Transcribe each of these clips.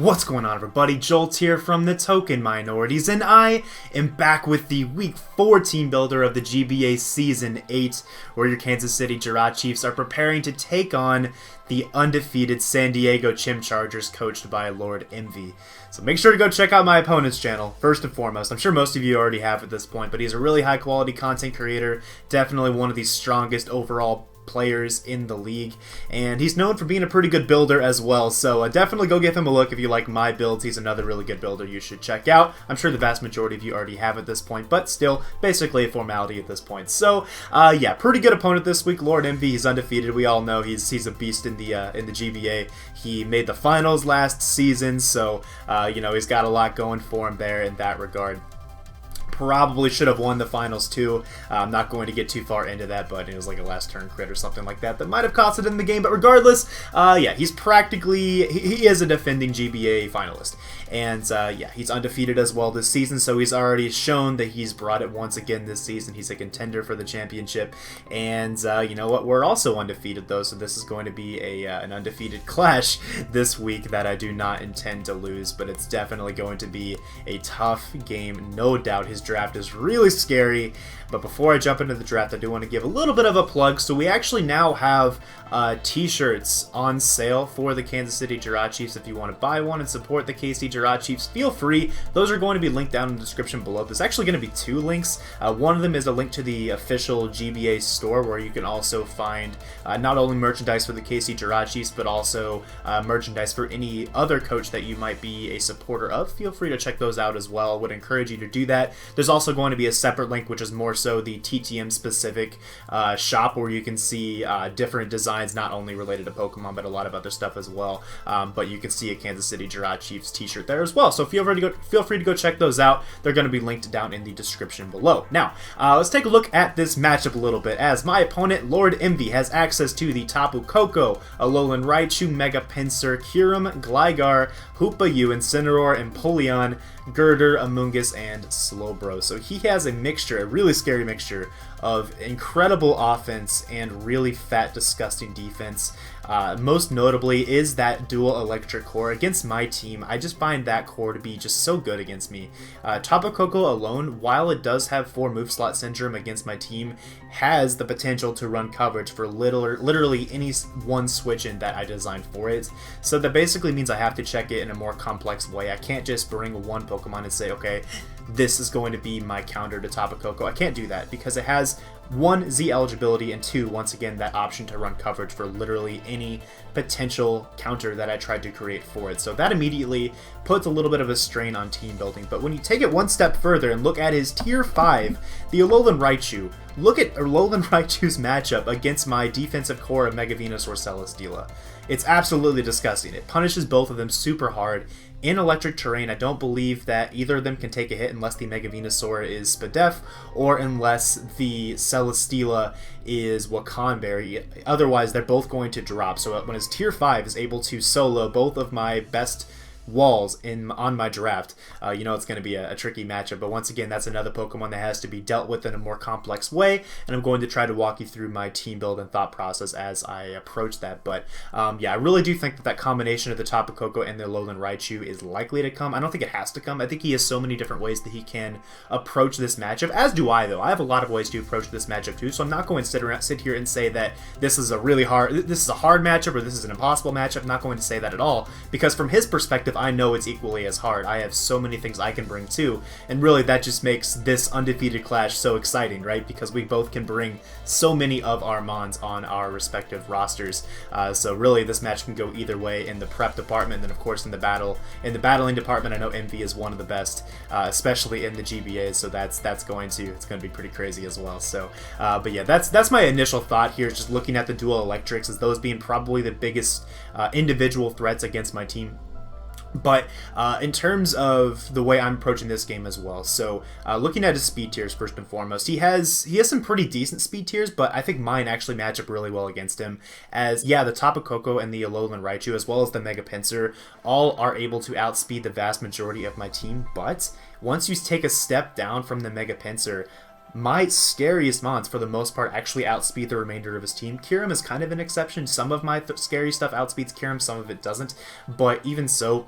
What's going on, everybody? Jolt here from TheTokenMinorities, and I am back with the Week 4 team builder of the GBA Season 8, where your Kansas City Giraffe Chiefs are preparing to take on the undefeated San Diego Chimchargers, coached by Lord Emvee. So make sure to go check out my opponent's channel, first and foremost. I'm sure most of you already have at this point, but he's a really high-quality content creator, definitely one of the strongest overall players in the league, and he's known for being a pretty good builder as well, so definitely go give him a look if you like my builds. He's another really good builder you should check out. I'm sure the vast majority of you already have at this point, but still basically a formality at this point. So yeah, pretty good opponent this week. Lord Emvee, he's undefeated. We all know he's a beast in the GBA. He made the finals last season, so you know, he's got a lot going for him there in that regard. Probably should have won the finals too. I'm not going to get too far into that, but it was like a last turn crit or something like that that might have cost it in the game. But regardless, yeah, he's practically, he is a defending GBA finalist. And yeah, he's undefeated as well this season, so he's already shown that he's brought it once again this season. He's a contender for the championship. And you know what? We're also undefeated though, so this is going to be an undefeated clash this week that I do not intend to lose, but it's definitely going to be a tough game, no doubt. His draft is really scary, but before I jump into the draft, I do want to give a little bit of a plug. So we actually now have t-shirts on sale for the Kansas City Giraffe Chiefs. If you want to buy one and support the KC Giraffe Chiefs, feel free. Those are going to be linked down in the description below. There's actually going to be two links. One of them is a link to the official GBA store, where you can also find not only merchandise for the KC Giraffe Chiefs, but also merchandise for any other coach that you might be a supporter of. Feel free to check those out as well. I would encourage you to do that. There's also going to be a separate link, which is more so the TTM specific shop, where you can see different designs, not only related to Pokemon, but a lot of other stuff as well. But you can see a Kansas City Giraffe Chiefs t-shirt there as well. So feel free to go check those out. They're going to be linked down in the description below. Now, let's take a look at this matchup a little bit, as my opponent, Lord Emvee, has access to the Tapu Koko, Alolan Raichu, Mega Pinsir, Kyurem, Gligar, Hoopa-U, Incineroar, Empoleon, Girder, Amoonguss, and Slowbro. So he has a mixture, a really scary mixture of incredible offense and really fat, disgusting defense. Most notably is that dual electric core against my team. I just find that core to be just so good against me. Tapu Koko alone, while it does have 4 move slot syndrome against my team, has the potential to run coverage for literally any one switch in that I designed for it. So that basically means I have to check it in a more complex way. I can't just bring one Pokemon and say, okay, this is going to be my counter to Tapu Koko. I can't do that because it has 1, Z eligibility, and 2, once again, that option to run coverage for literally any potential counter that I tried to create for it. So that immediately puts a little bit of a strain on team building. But when you take it one step further and look at his tier 5, the Alolan Raichu, look at Alolan Raichu's matchup against my defensive core of Mega Venusaur Celesteela. It's absolutely disgusting. It punishes both of them super hard. In electric terrain, I don't believe that either of them can take a hit unless the Mega Venusaur is Spadef, or unless the Celesteela is Wakanberry. Otherwise, they're both going to drop. So when his tier 5 is able to solo both of my best walls on my draft, you know it's going to be a tricky matchup. But once again, that's another Pokemon that has to be dealt with in a more complex way, and I'm going to try to walk you through my team build and thought process as I approach that. But yeah, I really do think that combination of the Tapu Koko and the Alolan Raichu is likely to come. I don't think it has to come. I think he has so many different ways that he can approach this matchup, as do I, though. I have a lot of ways to approach this matchup too, so I'm not going to sit here and say that this is a hard matchup or this is an impossible matchup. I'm not going to say that at all, because from his perspective, I know it's equally as hard. I have so many things I can bring too, and really that just makes this undefeated clash so exciting, right? Because we both can bring so many of our Mons on our respective rosters. So really this match can go either way in the prep department, and then of course in the battling department, I know Emvee is one of the best, especially in the GBA, so it's going to be pretty crazy as well. So but yeah, that's my initial thought here, just looking at the dual electrics as those being probably the biggest individual threats against my team. But in terms of the way I'm approaching this game as well, so looking at his speed tiers first and foremost, he has some pretty decent speed tiers, but I think mine actually match up really well against him, as yeah, the Tapu Koko and the Alolan Raichu, as well as the Mega Pinsir, all are able to outspeed the vast majority of my team. But once you take a step down from the Mega Pinsir, my scariest mons, for the most part, actually outspeed the remainder of his team. Kyurem is kind of an exception. Some of my scary stuff outspeeds Kyurem, some of it doesn't. But even so,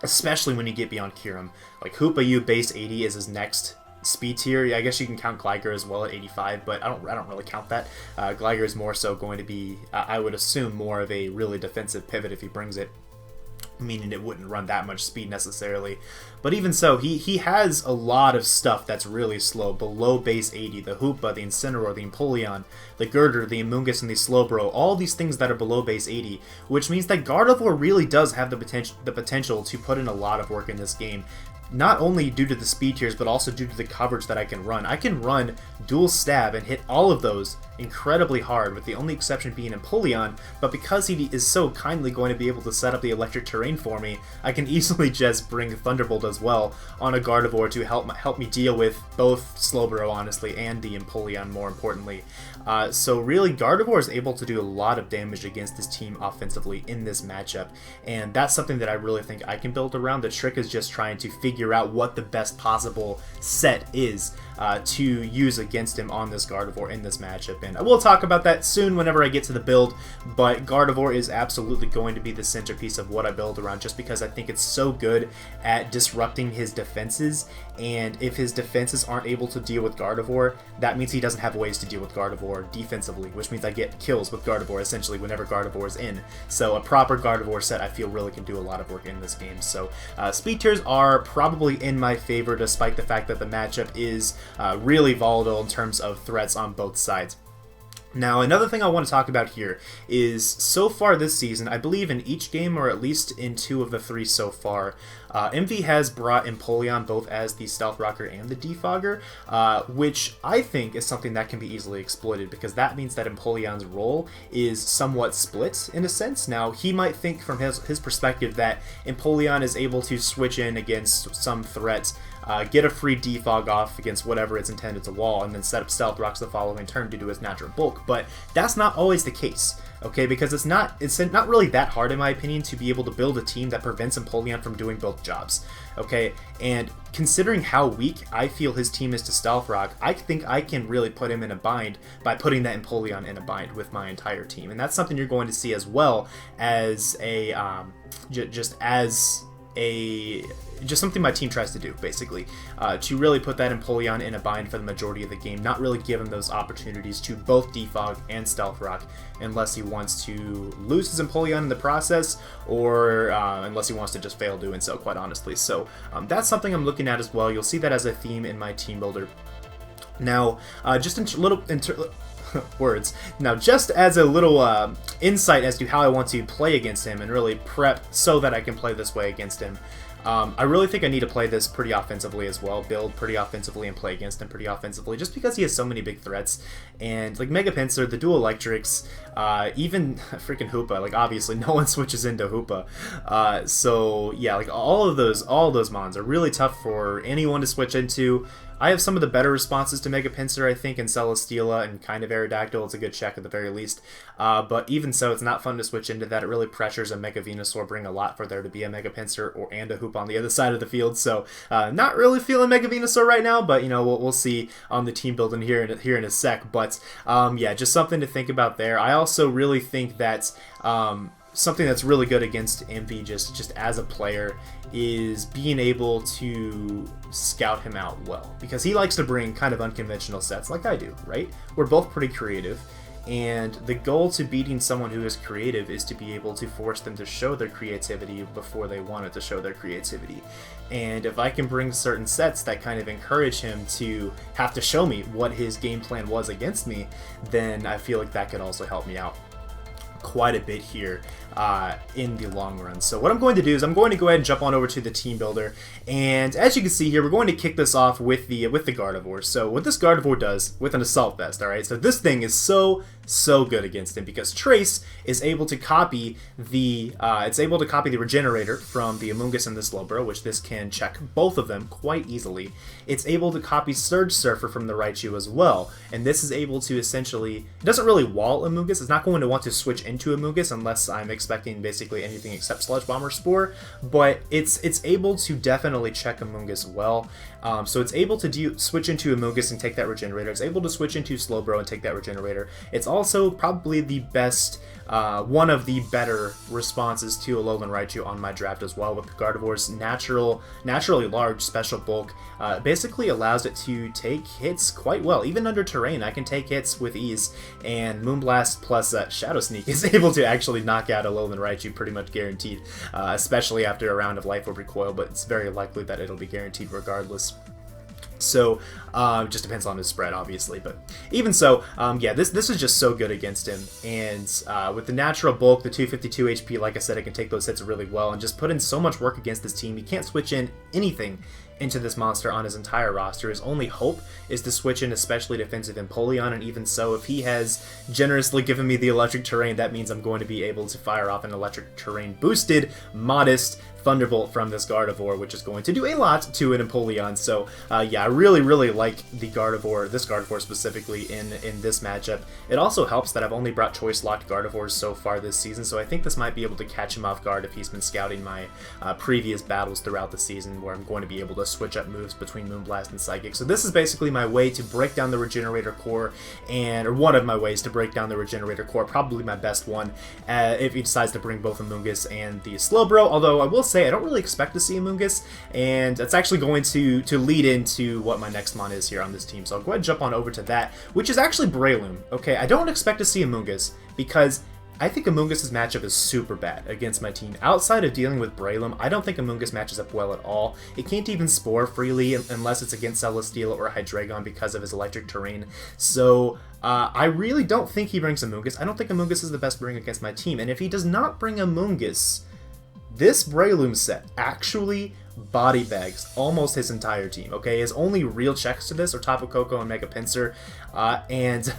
especially when you get beyond Kirim. Like Hoopa U base 80 is his next speed tier. I guess you can count Gligar as well at 85, but I don't really count that. Gligar is more so going to be, I would assume, more of a really defensive pivot if he brings it, meaning it wouldn't run that much speed necessarily. But even so, he has a lot of stuff that's really slow below base 80. The Hoopa, the Incineroar, the Empoleon, the Girder, the Amoonguss, and the Slowbro, all these things that are below base 80, which means that Gardevoir really does have the potential to put in a lot of work in this game. Not only due to the speed tiers, but also due to the coverage that I can run. I can run dual stab and hit all of those incredibly hard, with the only exception being Empoleon, but because he is so kindly going to be able to set up the electric terrain for me, I can easily just bring Thunderbolt as well on a Gardevoir to help me deal with both Slowbro, honestly, and the Empoleon, more importantly. So really, Gardevoir is able to do a lot of damage against this team offensively in this matchup, and that's something that I really think I can build around. The trick is just trying to figure out what the best possible set is to use against him on this Gardevoir in this matchup, and I will talk about that soon whenever I get to the build, but Gardevoir is absolutely going to be the centerpiece of what I build around, just because I think it's so good at disrupting his defenses, and if his defenses aren't able to deal with Gardevoir, that means he doesn't have ways to deal with Gardevoir defensively, which means I get kills with Gardevoir essentially whenever Gardevoir is in. So a proper Gardevoir set I feel really can do a lot of work in this game. So speed tiers are probably in my favor, despite the fact that the matchup is really volatile in terms of threats on both sides. Now, another thing I want to talk about here is, so far this season, I believe in each game, or at least in 2 of the 3 so far, Emvee has brought Empoleon both as the Stealth Rocker and the Defogger, which I think is something that can be easily exploited, because that means that Empoleon's role is somewhat split in a sense. Now, he might think from his perspective that Empoleon is able to switch in against some threat, get a free defog off against whatever it's intended to wall, and then set up Stealth Rocks the following turn due to his natural bulk. But that's not always the case, okay? Because it's not really that hard, in my opinion, to be able to build a team that prevents Empoleon from doing both jobs, okay? And considering how weak I feel his team is to Stealth Rock, I think I can really put him in a bind by putting that Empoleon in a bind with my entire team, and that's something you're going to see as well as a just something my team tries to do, basically, to really put that Empoleon in a bind for the majority of the game, not really give him those opportunities to both Defog and Stealth Rock, unless he wants to lose his Empoleon in the process, or unless he wants to just fail doing so, quite honestly. So that's something I'm looking at as well. You'll see that as a theme in my team builder. Now, just words. Now, just as a little insight as to how I want to play against him and really prep so that I can play this way against him, I really think I need to play this pretty offensively as well, build pretty offensively and play against him pretty offensively, just because he has so many big threats. And like Mega Pinsir, the dual electrics, even freaking Hoopa, like obviously no one switches into Hoopa. So yeah, like all of those mons are really tough for anyone to switch into. I have some of the better responses to Mega Pinsir, I think, in Celesteela and kind of Aerodactyl. It's a good check at the very least. But even so, it's not fun to switch into that. It really pressures a Mega Venusaur, bring a lot for there to be a Mega Pinsir and a Hoop on the other side of the field. So not really feeling Mega Venusaur right now, but you know, we'll see on the team building here in a sec. But yeah, just something to think about there. I also really think that something that's really good against Emvee just as a player is being able to scout him out well, because he likes to bring kind of unconventional sets like I do, right? We're both pretty creative, and the goal to beating someone who is creative is to be able to force them to show their creativity before they wanted to show their creativity. And if I can bring certain sets that kind of encourage him to have to show me what his game plan was against me, then I feel like that could also help me out quite a bit here in the long run. So what I'm going to do is I'm going to go ahead and jump on over to the team builder, and as you can see here, we're going to kick this off with the Gardevoir. So what this Gardevoir does with an Assault Vest, alright, so this thing is so good against him, because Trace is able to copy the Regenerator from the Amoonguss and the Slowbro, which this can check both of them quite easily. It's able to copy Surge Surfer from the Raichu as well, and this is able to essentially, it doesn't really wall Amoonguss. It's not going to want to switch into Amoonguss unless I'm expecting basically anything except Sludge Bomb or Spore, but it's able to definitely check Amoonguss well. So it's able to switch into Amoonguss and take that Regenerator. It's able to switch into Slowbro and take that Regenerator. It's also probably the best, one of the better responses to Alolan Raichu on my draft as well, with Gardevoir's naturally large special bulk. Basically allows it to take hits quite well. Even under terrain, I can take hits with ease, and Moonblast plus Shadow Sneak is able to actually knock out Alolan Raichu pretty much guaranteed, especially after a round of Life Orb Recoil, but it's very likely that it'll be guaranteed regardless. So, just depends on his spread, obviously, but even so, yeah, this is just so good against him, and with the natural bulk, the 252 HP, like I said, I can take those hits really well, and just put in so much work against this team. He can't switch in anything into this monster on his entire roster. His only hope is to switch in especially defensive Empoleon, and even so, if he has generously given me the electric terrain, that means I'm going to be able to fire off an electric terrain boosted, modest Thunderbolt from this Gardevoir, which is going to do a lot to an Empoleon. So yeah, I really like the Gardevoir, this Gardevoir specifically in this matchup. It also helps that I've only brought choice locked Gardevoirs so far this season, so I think this might be able to catch him off guard if he's been scouting my previous battles throughout the season, where I'm going to be able to switch up moves between Moonblast and Psychic. So this is basically my way to break down the Regenerator core, or one of my ways to break down the Regenerator core, probably my best one, if he decides to bring both Amoonguss and the Slowbro, although I will say I don't really expect to see Amoonguss, and that's actually going to lead into what my next mon is here on this team. So I'll go ahead and jump on over to that, which is actually Breloom. Okay, I don't expect to see Amoonguss because I think Amoonguss' matchup is super bad against my team. Outside of dealing with Breloom, I don't think Amoonguss matches up well at all. It can't even Spore freely unless it's against Celesteela or Hydreigon because of his electric terrain. So I really don't think he brings Amoonguss. I don't think Amoonguss is the best bring against my team. And if he does not bring Amoonguss, this Breloom set actually body bags almost his entire team, okay? His only real checks to this are Tapu Koko and Mega Pinsir, and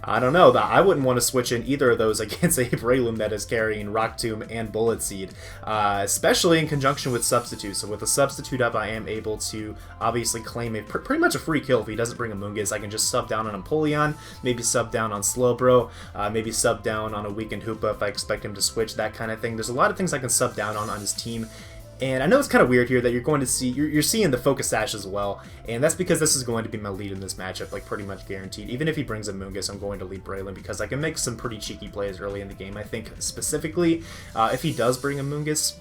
I don't know, I wouldn't want to switch in either of those against a Breloom that is carrying Rock Tomb and Bullet Seed, especially in conjunction with Substitute. So with the Substitute up, I am able to obviously claim pretty much a free kill if he doesn't bring Amoonguss. I can just sub down on Empoleon, maybe sub down on Slowbro, maybe sub down on a weakened Hoopa if I expect him to switch, that kind of thing. There's a lot of things I can sub down on his team. And I know it's kind of weird here that you're going to see, you're seeing the Focus Sash as well, and that's because this is going to be my lead in this matchup, like pretty much guaranteed. Even if he brings Amoonguss, I'm going to lead Breloom because I can make some pretty cheeky plays early in the game. I think specifically, if he does bring Amoonguss,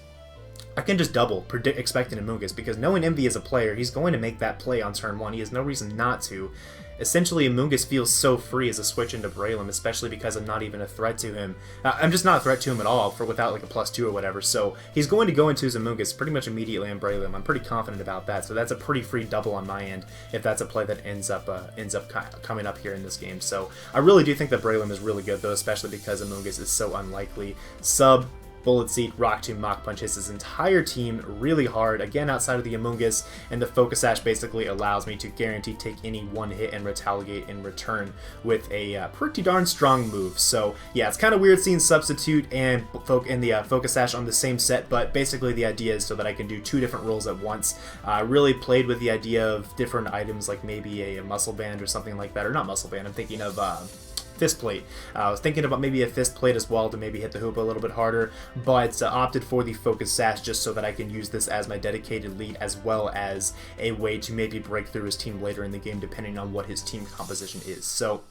I can just double expecting Amoonguss, because knowing Emvee as a player, he's going to make that play on turn 1. He has no reason not to. Essentially, Amoonguss feels so free as a switch into Breloom, especially because I'm not even a threat to him. I'm just not a threat to him at all without like a +2 or whatever. So he's going to go into his Amoonguss pretty much immediately on Breloom. I'm pretty confident about that. So that's a pretty free double on my end if that's a play that ends up coming up here in this game. So I really do think that Breloom is really good though, especially because Amoonguss is so unlikely. Sub, Bullet Seed, Rock Tomb, Mach Punch hits his entire team really hard, again outside of the Amoonguss, and the Focus Sash basically allows me to guarantee take any one hit and retaliate in return with a pretty darn strong move. So yeah, it's kind of weird seeing Substitute and the Focus Sash on the same set, but basically the idea is so that I can do 2 different roles at once. I really played with the idea of different items, like maybe a Muscle Band or something like that, or not Muscle Band, I'm thinking of Fist Plate. I was thinking about maybe a Fist Plate as well to maybe hit the Hoopa a little bit harder, but opted for the Focus Sash just so that I can use this as my dedicated lead, as well as a way to maybe break through his team later in the game depending on what his team composition is. So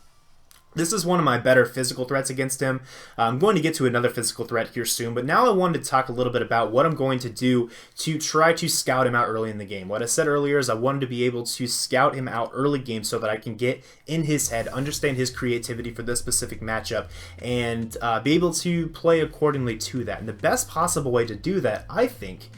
this is one of my better physical threats against him. I'm going to get to another physical threat here soon, but now I wanted to talk a little bit about what I'm going to do to try to scout him out early in the game. What I said earlier is I wanted to be able to scout him out early game so that I can get in his head, understand his creativity for this specific matchup, and be able to play accordingly to that. And the best possible way to do that, I think,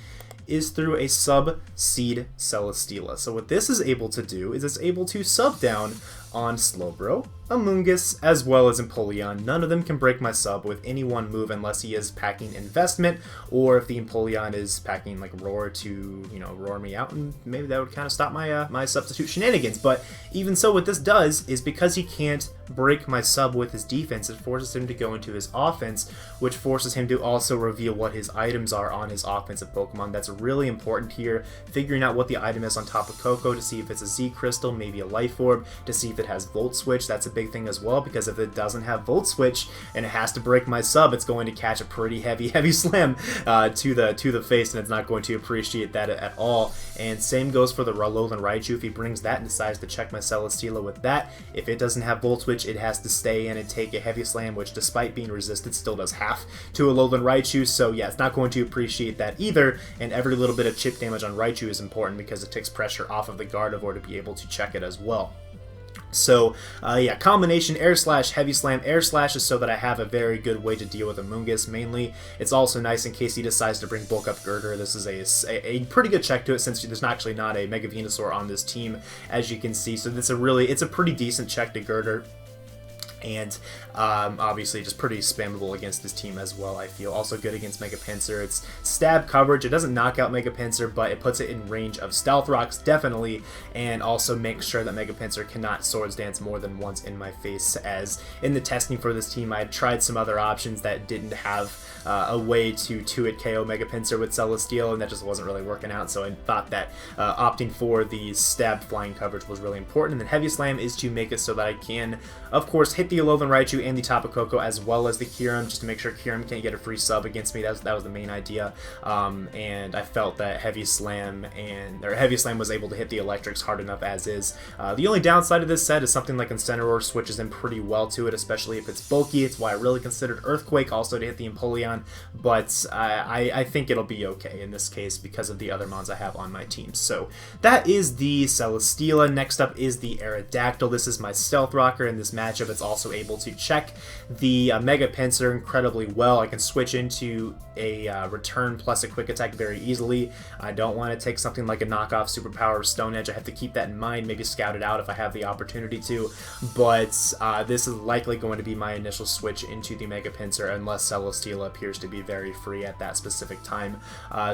is through a sub-seed Celesteela. So what this is able to do is it's able to sub down on Slowbro, Amoonguss, as well as Empoleon. None of them can break my sub with any one move unless he is packing Investment, or if the Empoleon is packing like Roar to, you know, roar me out, and maybe that would kind of stop my my Substitute shenanigans. But even so, what this does is because he can't break my sub with his defense, it forces him to go into his offense, which forces him to also reveal what his items are on his offensive Pokemon. That's really important here, figuring out what the item is on top of Koko to see if it's a Z Crystal, maybe a Life Orb, to see if it has Volt Switch. That's a big thing as well, because if it doesn't have Volt Switch and it has to break my sub, it's going to catch a pretty heavy slam to the face, and it's not going to appreciate that at all. And same goes for the Alolan Raichu. If he brings that and decides to check my Celesteela with that, if it doesn't have Volt Switch, it has to stay in and take a heavy slam, which despite being resisted still does half to Alolan Raichu. So yeah, it's not going to appreciate that either, and every little bit of chip damage on Raichu is important because it takes pressure off of the Gardevoir to be able to check it as well. So, yeah, combination Air Slash, Heavy Slam. Air Slash is so that I have a very good way to deal with Amoonguss, mainly. It's also nice in case he decides to bring Bulk Up Girder. This is a pretty good check to it, since there's actually not a Mega Venusaur on this team, as you can see. So it's a pretty decent check to Girder. And obviously just pretty spammable against this team as well, I feel. Also good against Mega Pinsir. It's stab coverage. It doesn't knock out Mega Pinsir, but it puts it in range of Stealth Rocks, definitely, and also makes sure that Mega Pinsir cannot Swords Dance more than once in my face, as in the testing for this team, I had tried some other options that didn't have a way to 2-hit KO Mega Pinsir with Celesteela, and that just wasn't really working out, so I thought that opting for the stab flying coverage was really important. And then Heavy Slam is to make it so that I can, of course, hit the Alolan Raichu and the Tapu Koko, as well as the Kyurem, just to make sure Kyurem can't get a free sub against me. That was the main idea, and I felt that Heavy Slam was able to hit the electrics hard enough as is. The only downside of this set is something like Incineroar switches in pretty well to it, especially if it's bulky. It's why I really considered Earthquake also to hit the Empoleon, but I think it'll be okay in this case because of the other mons I have on my team. So that is the Celesteela. Next up is the Aerodactyl. This is my Stealth Rocker in this matchup. It's also able to check the Mega Pinsir incredibly well. I can switch into a return plus a quick attack very easily. I don't want to take something like a knockoff superpower Stone Edge. I have to keep that in mind, maybe scout it out if I have the opportunity to, but this is likely going to be my initial switch into the Mega Pinsir unless Celesteela appears to be very free at that specific time.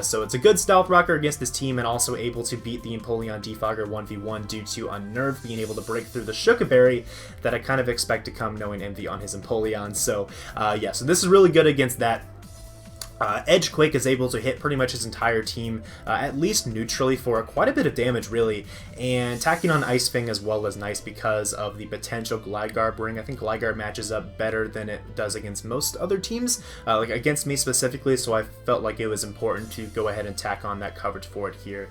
So it's a good Stealth Rocker against this team, and also able to beat the Empoleon Defogger 1v1 due to Unnerve being able to break through the Shuka Berry that I kind of expect to come knowing Emvee on his Empoleon. So yeah, so this is really good against that. Edgequake is able to hit pretty much his entire team, at least neutrally, for quite a bit of damage, really. And tacking on Ice Fang as well is nice because of the potential Gligar bring. I think Gligar matches up better than it does against most other teams, like against me specifically, so I felt like it was important to go ahead and tack on that coverage for it here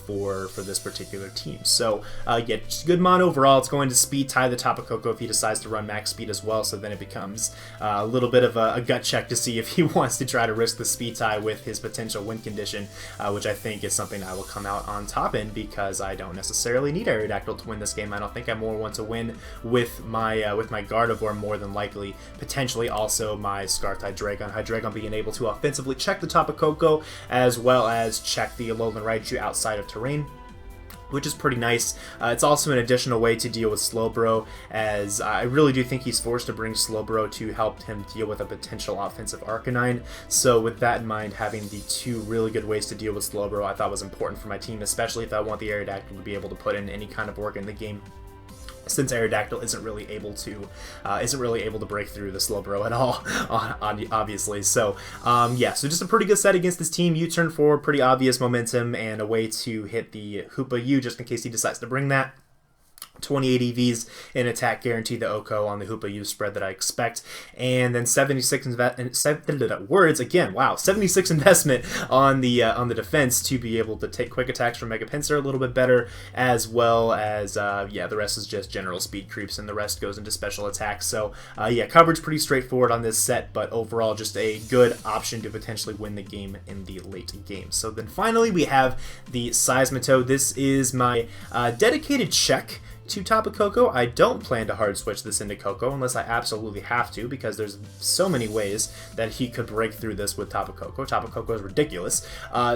for this particular team. So yeah, just good mon overall. It's going to speed tie the Tapu Koko if he decides to run max speed as well, so then it becomes a little bit of a gut check to see if he wants to try to risk the speed tie with his potential win condition, which I think is something I will come out on top in, because I don't necessarily need Aerodactyl to win this game. I don't think I more want to win with my Gardevoir, more than likely. Potentially also my Scarf Hydreigon. Hydreigon being able to offensively check the Tapu Koko as well as check the Alolan Raichu outside of terrain, which is pretty nice. It's also an additional way to deal with Slowbro, as I really do think he's forced to bring Slowbro to help him deal with a potential offensive Arcanine. So with that in mind, having the two really good ways to deal with Slowbro I thought was important for my team, especially if I want the Aerodactyl to be able to put in any kind of work in the game, since Aerodactyl isn't really able to break through the Slowbro at all, obviously. So yeah, so just a pretty good set against this team. U-turn forward, pretty obvious momentum, and a way to hit the Hoopa U just in case he decides to bring that. 28 EVs in attack guarantee the Oko on the Hoopa U spread that I expect, and then 76 investment on the defense to be able to take quick attacks from Mega Pinsir a little bit better, as well as yeah, the rest is just general speed creeps, and the rest goes into special attacks. So yeah, coverage pretty straightforward on this set, but overall just a good option to potentially win the game in the late game. So then finally we have the Seismitoad. This is my dedicated check to Tapu Koko. I don't plan to hard switch this into Koko unless I absolutely have to, because there's so many ways that he could break through this with Tapu Koko. Tapu Koko is ridiculous,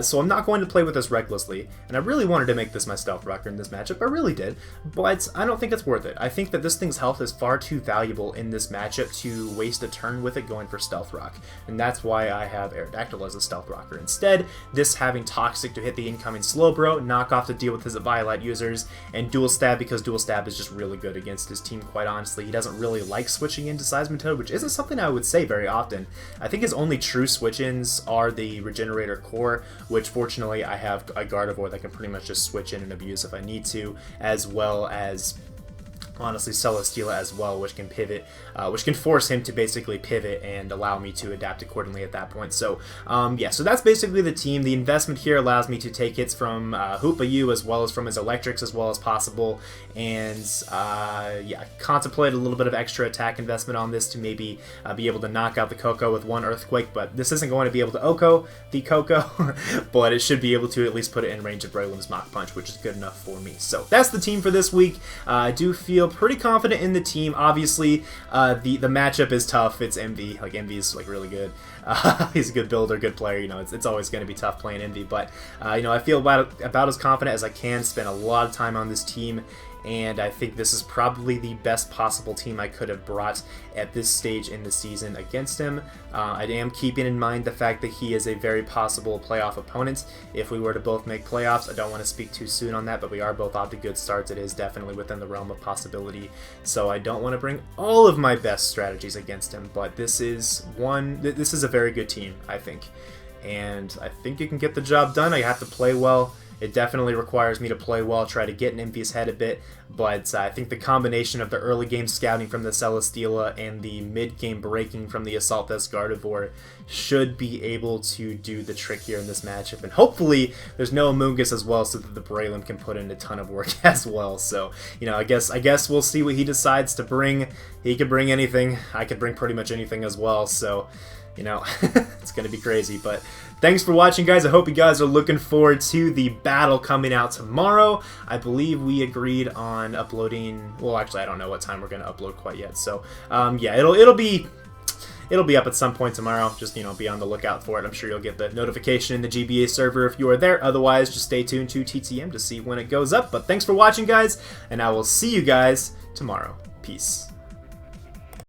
so I'm not going to play with this recklessly, and I really wanted to make this my Stealth Rocker in this matchup. I really did, but I don't think it's worth it. I think that this thing's health is far too valuable in this matchup to waste a turn with it going for Stealth Rock, and that's why I have Aerodactyl as a Stealth Rocker instead. This having Toxic to hit the incoming Slowbro, Knock Off to deal with his Violet users, and Dual Stab because Dual Stab is just really good against his team, quite honestly. He doesn't really like switching into Seismitoad, which isn't something I would say very often. I think his only true switch-ins are the Regenerator Core, which fortunately I have a Gardevoir that can pretty much just switch in and abuse if I need to, as well as honestly Celesteela as well, which can pivot, which can force him to basically pivot and allow me to adapt accordingly at that point. So yeah, so that's basically the team. The investment here allows me to take hits from Hoopa U as well as from his electrics as well as possible, and yeah, contemplate a little bit of extra attack investment on this to maybe be able to knock out the Coco with one Earthquake, but this isn't going to be able to OHKO the Coco, but it should be able to at least put it in range of Breloom's Mach Punch, which is good enough for me. So that's the team for this week. I do feel pretty confident in the team. Obviously, the matchup is tough. It's Emvee. Like, Emvee's like really good. He's a good builder, good player. You know, it's always going to be tough playing Emvee, but you know, I feel about as confident as I can. Spend a lot of time on this team, and I think this is probably the best possible team I could have brought at this stage in the season against him. I am keeping in mind the fact that he is a very possible playoff opponent if we were to both make playoffs. I don't want to speak too soon on that, but we are both off to good starts. It is definitely within the realm of possibility, so I don't want to bring all of my best strategies against him, but this is a very good team, I think, and I think you can get the job done. I have to play well. It definitely requires me to play well, try to get in Emvee's head a bit, but I think the combination of the early game scouting from the Celesteela and the mid game breaking from the Assault Vest Gardevoir should be able to do the trick here in this matchup, and hopefully there's no Amoonguss as well, so that the Breloom can put in a ton of work as well. So, you know, I guess we'll see what he decides to bring. He could bring anything. I could bring pretty much anything as well, so, you know, it's going to be crazy. But thanks for watching, guys. I hope you guys are looking forward to the battle coming out tomorrow. I believe we agreed on uploading, well, actually, I don't know what time we're going to upload quite yet. So, yeah, it'll be up at some point tomorrow. Just, you know, be on the lookout for it. I'm sure you'll get the notification in the GBA server if you are there. Otherwise, just stay tuned to TTM to see when it goes up. But thanks for watching, guys, and I will see you guys tomorrow. Peace.